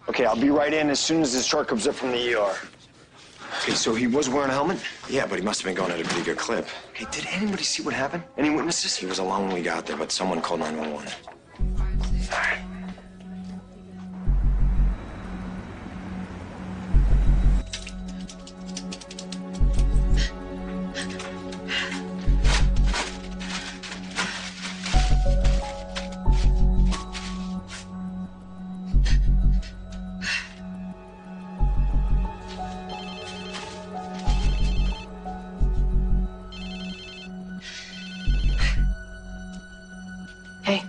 Okay, I'll be right in as soon as this truck comes up from the ER. Okay, so he was wearing a helmet? Yeah, but he must have been going at a pretty good clip. Okay, did anybody see what happened? Any witnesses? He was alone when we got there, but someone called 911. All right. Hey.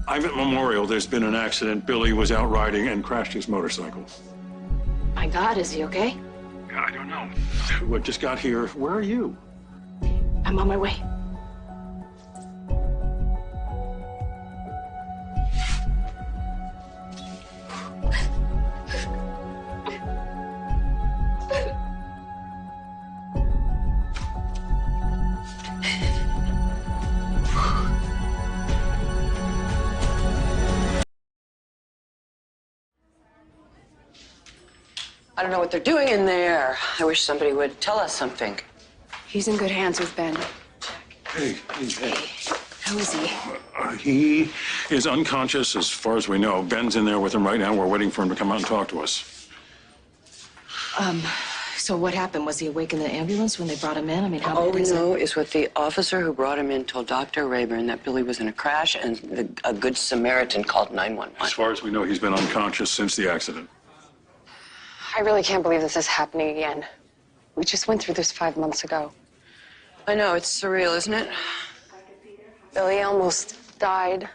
Ivan Memorial, there's been an accident. Billy was out riding and crashed his motorcycle. My God, is he okay? I don't know. We just got here. Where are you? I'm on my way. I don't know what they're doing in there. I wish somebody would tell us something. He's in good hands with Ben. Hey. How is he? He is unconscious as far as we know. Ben's in there with him right now. We're waiting for him to come out and talk to us. So what happened? Was he awake in the ambulance when they brought him in? I mean, how All bad we is know it? is what the officer who brought him in told Dr. Rayburn, that Billy was in a crash and a good Samaritan called 911. As far as we know, he's been unconscious since the accident. I really can't believe this is happening again. We just went through this 5 months ago. I know, it's surreal, isn't it? Billy almost died.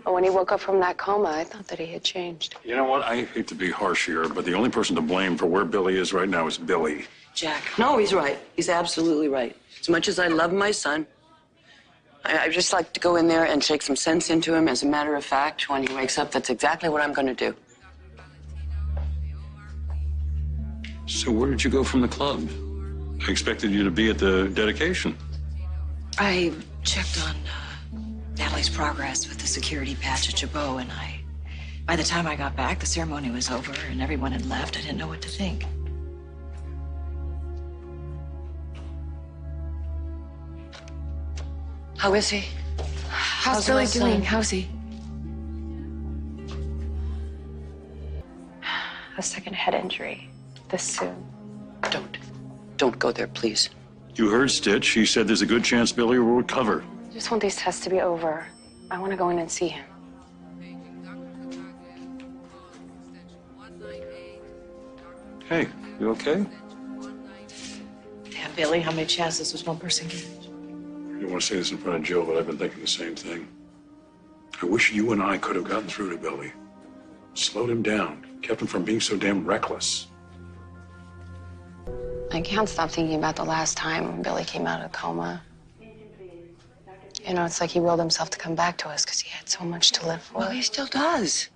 But when he woke up from that coma, I thought that he had changed. You know what? I hate to be harsh here, but the only person to blame for where Billy is right now is Billy. Jack. No, he's right. He's absolutely right. As much as I love my son, I'd just like to go in there and shake some sense into him. As a matter of fact, when he wakes up, that's exactly what I'm going to do. So where did you go from the club? I expected you to be at the dedication. I checked on Natalie's progress with the security patch at Chabot, and by the time I got back, the ceremony was over and everyone had left. I didn't know what to think. How is he? How's Billy doing? How's he? A second head injury. This soon. Don't go there, please. You heard Stitch. He said there's a good chance Billy will recover. I just want these tests to be over. I want to go in and see him. Hey, you okay? Damn, Billy, how many chances does one person get? I don't want to say this in front of Jill, but I've been thinking the same thing. I wish you and I could have gotten through to Billy. Slowed him down. Kept him from being so damn reckless. I can't stop thinking about the last time when Billy came out of the coma. You know, it's like he willed himself to come back to us because he had so much to live for. Well, he still does.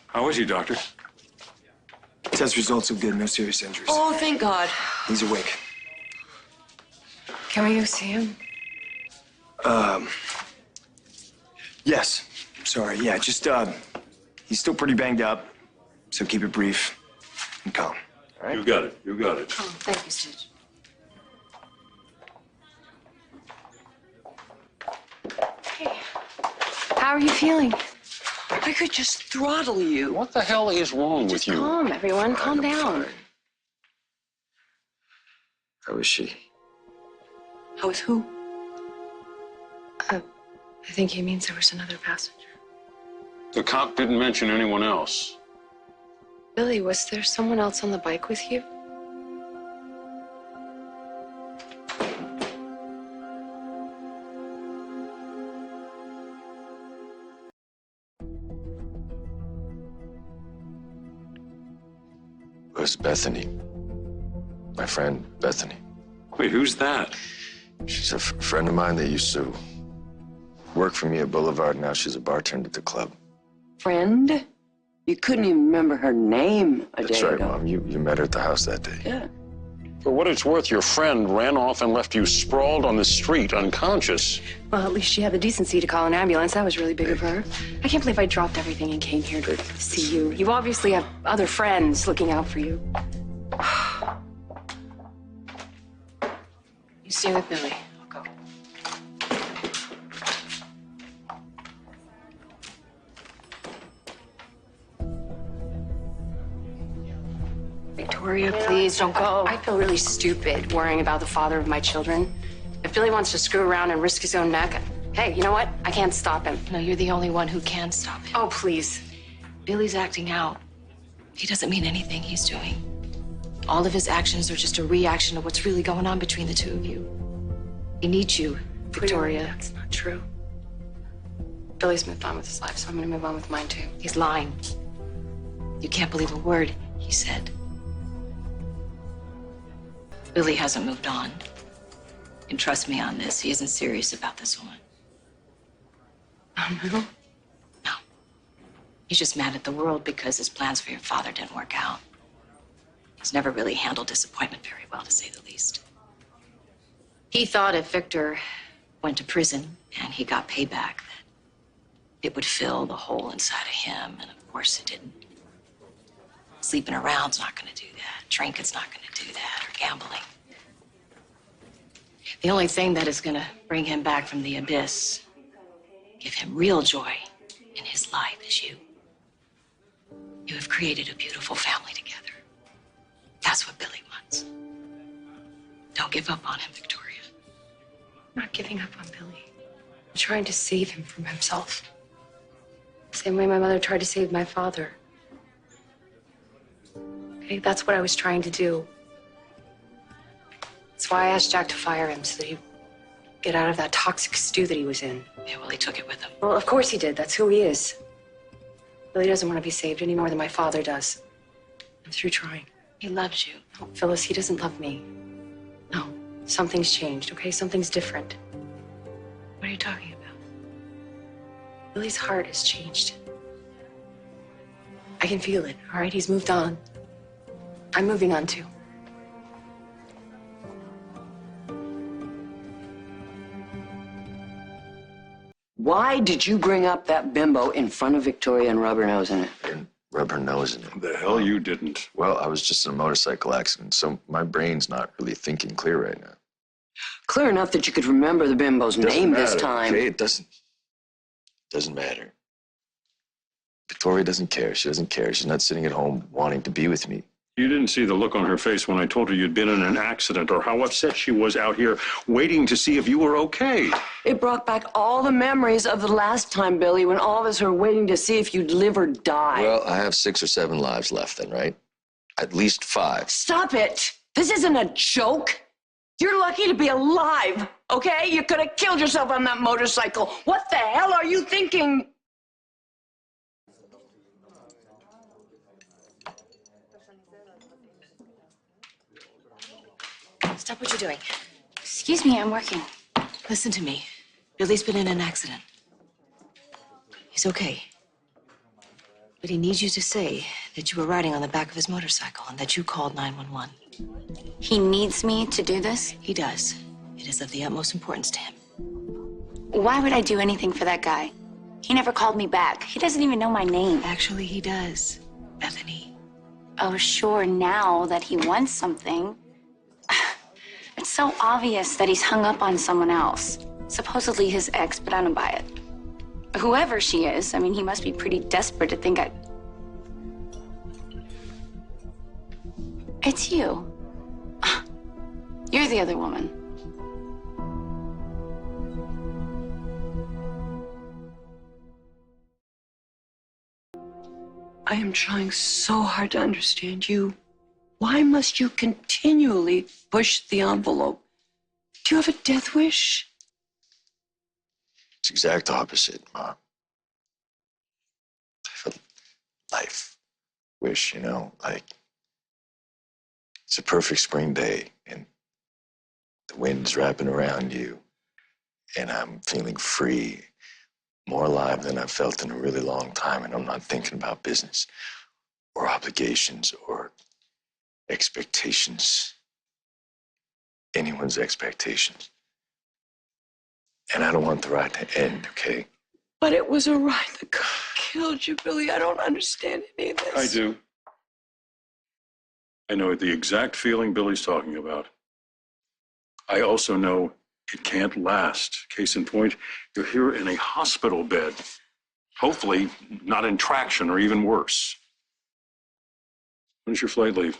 How is he, doctor? Test results are good. No serious injuries. Oh, thank God. He's awake. Can we go see him? Yes. Sorry. Yeah, just, he's still pretty banged up. So keep it brief and calm. All right? You got it. You got it. Oh, thank you, Stitch. Hey, how are you feeling? I could just throttle you. What the hell is wrong with you? Calm, everyone. Calm down. How is she? How is who? I think he means there was another passenger. The cop didn't mention anyone else. Billy, was there someone else on the bike with you? It was Bethany. My friend, Bethany. Wait, who's that? She's a friend of mine that used to work for me at Boulevard. Now she's a bartender at the club. Friend? You couldn't even remember her name a day That's right, ago. Mom. You met her at the house that day. Yeah. For what it's worth, your friend ran off and left you sprawled on the street, unconscious. Well, at least she had the decency to call an ambulance. That was really big of her. I can't believe I dropped everything and came here to see you. You obviously have other friends looking out for you. You stay with Billy. I'll go. Victoria, please don't go. I feel really stupid worrying about the father of my children. If Billy wants to screw around and risk his own neck, hey, you know what? I can't stop him. No, you're the only one who can stop him. Oh, please. Billy's acting out. He doesn't mean anything he's doing. All of his actions are just a reaction to what's really going on between the two of you. He needs you, Victoria. Clearly, that's not true. Billy's moved on with his life, so I'm gonna move on with mine too. He's lying. You can't believe a word he said. Billy hasn't moved on. And trust me on this, he isn't serious about this woman. Oh, no? No. He's just mad at the world because his plans for your father didn't work out. He's never really handled disappointment very well, to say the least. He thought if Victor went to prison and he got payback, that it would fill the hole inside of him, and of course it didn't. Sleeping around's not gonna do that. Drinking's not gonna do that, or gambling. The only thing that is gonna bring him back from the abyss, give him real joy in his life, is you. You have created a beautiful family together. That's what Billy wants. Don't give up on him, Victoria. I'm not giving up on Billy. I'm trying to save him from himself. Same way my mother tried to save my father. Okay, that's what I was trying to do. That's why I asked Jack to fire him, so that he'd get out of that toxic stew that he was in. Yeah, well, he took it with him. Well, of course he did. That's who he is. Billy doesn't want to be saved any more than my father does. I'm through trying. He loves you. No, Phyllis, he doesn't love me. No, something's changed, okay? Something's different. What are you talking about? Billy's heart has changed. I can feel it, all right? He's moved on. I'm moving on too. Why did you bring up that bimbo in front of Victoria and rub her nose in it? And rub her nose in it. The hell you didn't. Well, I was just in a motorcycle accident, so my brain's not really thinking clear right now. Clear enough that you could remember the bimbo's name this time. Okay, it doesn't matter. Victoria doesn't care. She doesn't care. She's not sitting at home wanting to be with me. You didn't see the look on her face when I told her you'd been in an accident, or how upset she was out here waiting to see if you were okay. It brought back all the memories of the last time, Billy, when all of us were waiting to see if you'd live or die. Well, I have 6 or 7 lives left then, right? At least 5. Stop it! This isn't a joke. You're lucky to be alive, okay? You could have killed yourself on that motorcycle. What the hell are you thinking? Stop what you're doing. Excuse me, I'm working. Listen to me. Billy's been in an accident. He's okay. But he needs you to say that you were riding on the back of his motorcycle and that you called 911. He needs me to do this? He does. It is of the utmost importance to him. Why would I do anything for that guy? He never called me back. He doesn't even know my name. Actually, he does, Bethany. Oh, sure, now that he wants something. It's so obvious that he's hung up on someone else. Supposedly his ex, but I don't buy it. Whoever she is, I mean, he must be pretty desperate to think It's you. You're the other woman. I am trying so hard to understand you. Why must you continually push the envelope? Do you have a death wish? It's exact opposite, Mom. I have a life wish, you know, like it's a perfect spring day and the wind's wrapping around you and I'm feeling free, more alive than I've felt in a really long time, and I'm not thinking about business or obligations or expectations. anyone's expectations. And I don't want the ride to end, okay? But it was a ride that could have killed you, Billy. I don't understand any of this. I do. I know the exact feeling Billy's talking about. I also know it can't last. Case in point, you're here in a hospital bed. Hopefully not in traction or even worse. When's your flight leave?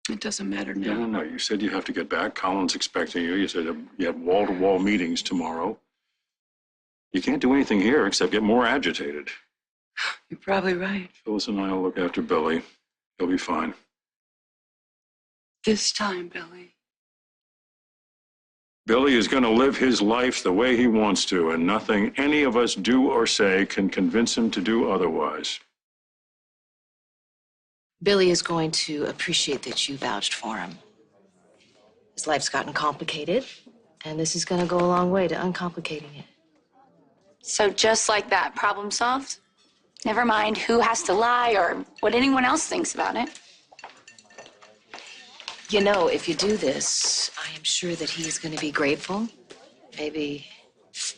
It doesn't matter now. No. You said you have to get back. Colin's expecting you. You said you have wall-to-wall meetings tomorrow. You can't do anything here except get more agitated. You're probably right. Phyllis and I will look after Billy. He'll be fine. This time, Billy. Billy is going to live his life the way he wants to, and nothing any of us do or say can convince him to do otherwise. Billy is going to appreciate that you vouched for him. His life's gotten complicated, and this is going to go a long way to uncomplicating it. So just like that, problem solved? Never mind who has to lie or what anyone else thinks about it. You know, if you do this, I am sure that he is going to be grateful. Maybe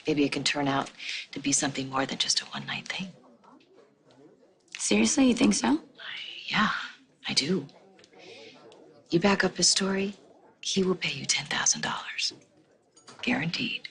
it can turn out to be something more than just a one-night thing. Seriously, you think so? Yeah, I do. You back up his story, he will pay you $10,000. Guaranteed.